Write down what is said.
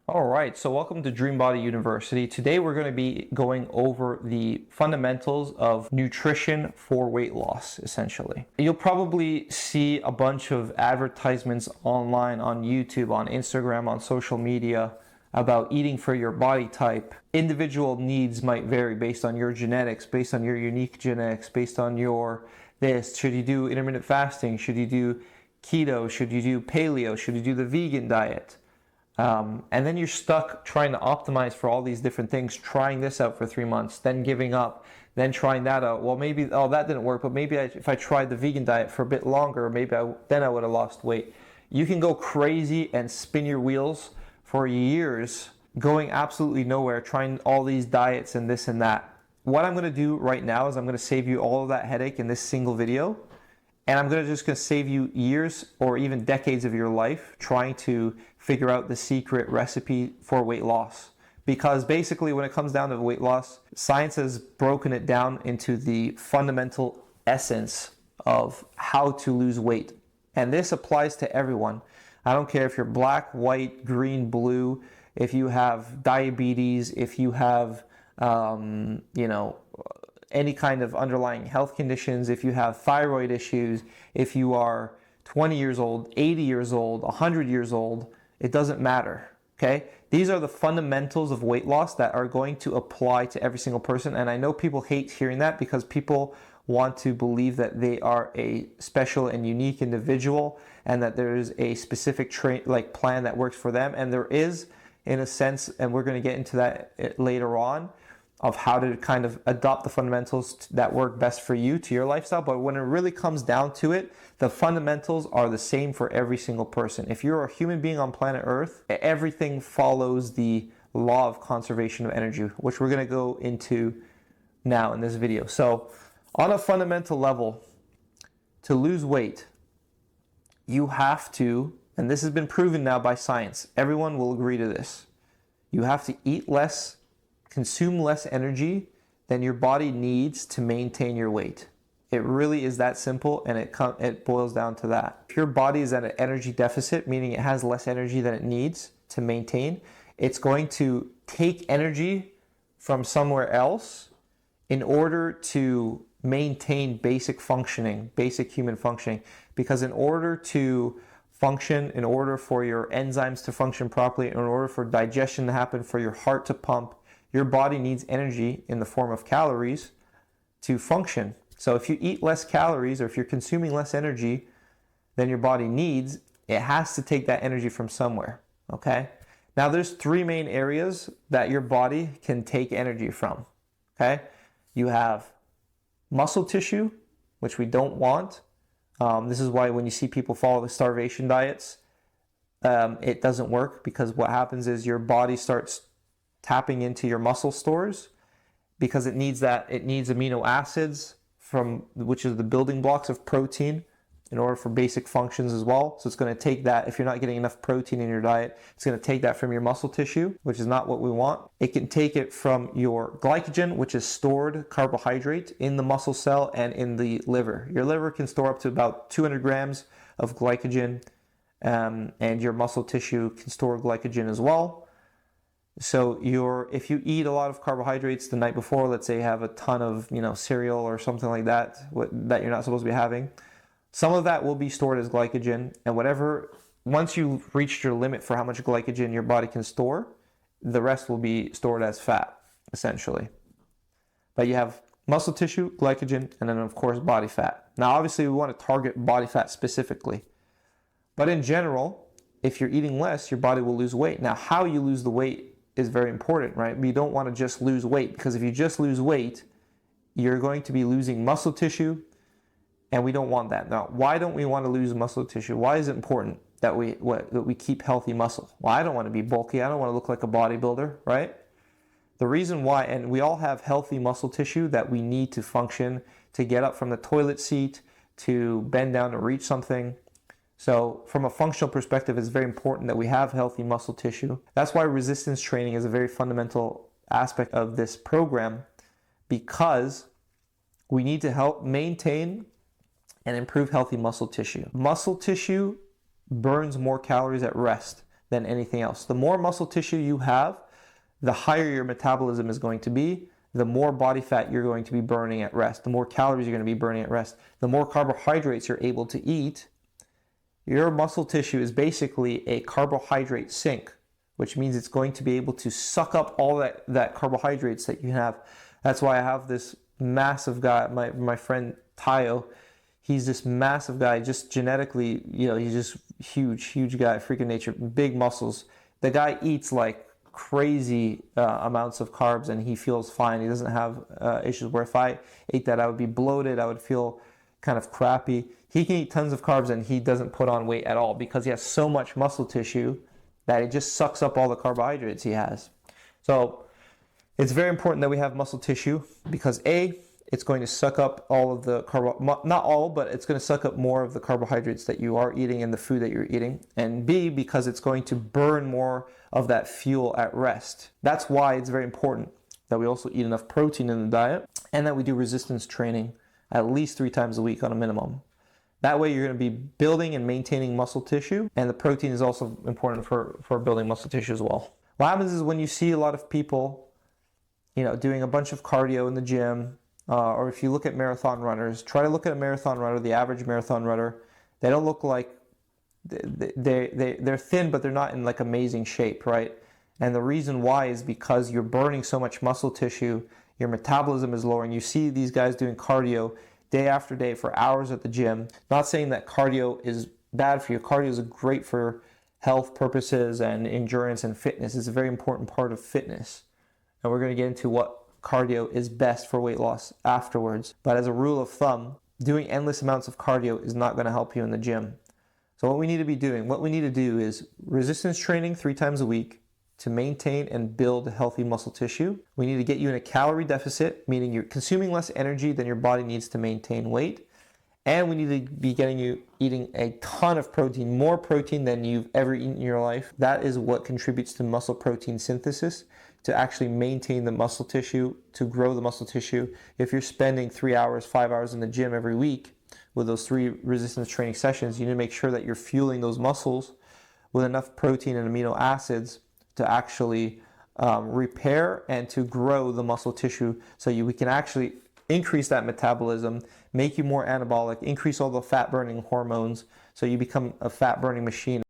All right, so welcome to Dream Body University. Today we're going to be going over the fundamentals of nutrition for weight loss, essentially. You'll probably see a bunch of advertisements online, on YouTube, on Instagram, on social media about eating for your body type. Individual needs might vary based on your genetics, based on your unique genetics, based on your this. Should you do intermittent fasting? Should you do keto? Should you do paleo? Should you do the vegan diet? And then you're stuck trying to optimize for all these different things, trying this out for 3 months, then giving up, then trying that out. Well, maybe, oh, that didn't work, but maybe if I tried the vegan diet for a bit longer, then I would have lost weight. You can go crazy and spin your wheels for years, going absolutely nowhere, trying all these diets and this and that. What I'm going to do right now is I'm going to save you all of that headache in this single video. And I'm just going to save you years or even decades of your life trying to figure out the secret recipe for weight loss. Because basically when it comes down to weight loss, science has broken it down into the fundamental essence of how to lose weight. And this applies to everyone. I don't care if you're black, white, green, blue, if you have diabetes, if you have, any kind of underlying health conditions, if you have thyroid issues, if you are 20 years old, 80 years old, 100 years old, it doesn't matter, okay? These are the fundamentals of weight loss that are going to apply to every single person. And I know people hate hearing that because people want to believe that they are a special and unique individual and that there is a specific plan that works for them. And there is, in a sense, and we're going to get into that later on, of how to kind of adopt the fundamentals that work best for you to your lifestyle. But when it really comes down to it, the fundamentals are the same for every single person. If you're a human being on planet Earth, everything follows the law of conservation of energy, which we're going to go into now in this video. So on a fundamental level, to lose weight, you have to, and this has been proven now by science, everyone will agree to this, you have to eat less, consume less energy than your body needs to maintain your weight. It really is that simple, and it boils down to that. If your body is at an energy deficit, meaning it has less energy than it needs to maintain, it's going to take energy from somewhere else in order to maintain basic functioning, basic human functioning. Because in order to function, in order for your enzymes to function properly, in order for digestion to happen, for your heart to pump, your body needs energy in the form of calories to function. So if you eat less calories, or if you're consuming less energy than your body needs, it has to take that energy from somewhere, okay? Now there's three main areas that your body can take energy from, okay? You have muscle tissue, which we don't want. This is why when you see people follow the starvation diets, it doesn't work, because what happens is your body starts tapping into your muscle stores, because it needs amino acids which is the building blocks of protein in order for basic functions as well. So it's going to take that. If you're not getting enough protein in your diet, it's going to take that from your muscle tissue, which is not what we want. It can take it from your glycogen, which is stored carbohydrate in the muscle cell and in the liver. Your liver can store up to about 200 grams of glycogen, and your muscle tissue can store glycogen as well. So if you eat a lot of carbohydrates the night before, let's say you have a ton of cereal or something like that that you're not supposed to be having, some of that will be stored as glycogen, and once you've reached your limit for how much glycogen your body can store, the rest will be stored as fat, essentially. But you have muscle tissue, glycogen, and then of course body fat. Now obviously we want to target body fat specifically, but in general, if you're eating less, your body will lose weight. Now how you lose the weight is very important, right? We don't want to just lose weight, because if you just lose weight, you're going to be losing muscle tissue, and we don't want that. Now, why don't we want to lose muscle tissue? Why is it important that we keep healthy muscle? Well, I don't want to be bulky. I don't want to look like a bodybuilder, right? The reason why, and we all have healthy muscle tissue that we need to function, to get up from the toilet seat, to bend down to reach something. So from a functional perspective, it's very important that we have healthy muscle tissue. That's why resistance training is a very fundamental aspect of this program, because we need to help maintain and improve healthy muscle tissue. Muscle tissue burns more calories at rest than anything else. The more muscle tissue you have, the higher your metabolism is going to be, the more body fat you're going to be burning at rest, the more calories you're going to be burning at rest, the more carbohydrates you're able to eat. Your muscle tissue is basically a carbohydrate sink, which means it's going to be able to suck up all that carbohydrates that you have. That's why I have this massive guy, my friend Tayo. He's this massive guy, just genetically, he's just huge guy, freak of nature, big muscles. The guy eats like crazy amounts of carbs and he feels fine. He doesn't have issues where if I ate that, I would be bloated. I would feel kind of crappy. He can eat tons of carbs and he doesn't put on weight at all because he has so much muscle tissue that it just sucks up all the carbohydrates he has. So it's very important that we have muscle tissue because A, it's going to suck up all of the not all, but it's going to suck up more of the carbohydrates that you are eating and the food that you're eating. And B, because it's going to burn more of that fuel at rest. That's why it's very important that we also eat enough protein in the diet and that we do resistance training at least 3 times a week on a minimum. That way you're going to be building and maintaining muscle tissue, and the protein is also important for building muscle tissue as well. What happens is when you see a lot of people, doing a bunch of cardio in the gym, or if you look at marathon runners, try to look at a marathon runner, the average marathon runner, they don't look like, they're thin, but they're not in like amazing shape, right? And the reason why is because you're burning so much muscle tissue, your metabolism is lower, and you see these guys doing cardio day after day for hours at the gym. Not saying that cardio is bad for you. Cardio is great for health purposes and endurance and fitness. It's a very important part of fitness. And we're going to get into what cardio is best for weight loss afterwards. But as a rule of thumb, doing endless amounts of cardio is not going to help you in the gym. So what we need to do is resistance training 3 times a week to maintain and build healthy muscle tissue. We need to get you in a calorie deficit, meaning you're consuming less energy than your body needs to maintain weight. And we need to be getting you eating a ton of protein, more protein than you've ever eaten in your life. That is what contributes to muscle protein synthesis, to actually maintain the muscle tissue, to grow the muscle tissue. If you're spending 3 hours, 5 hours in the gym every week with those 3 resistance training sessions, you need to make sure that you're fueling those muscles with enough protein and amino acids to actually repair and to grow the muscle tissue so we can actually increase that metabolism, make you more anabolic, increase all the fat burning hormones so you become a fat burning machine.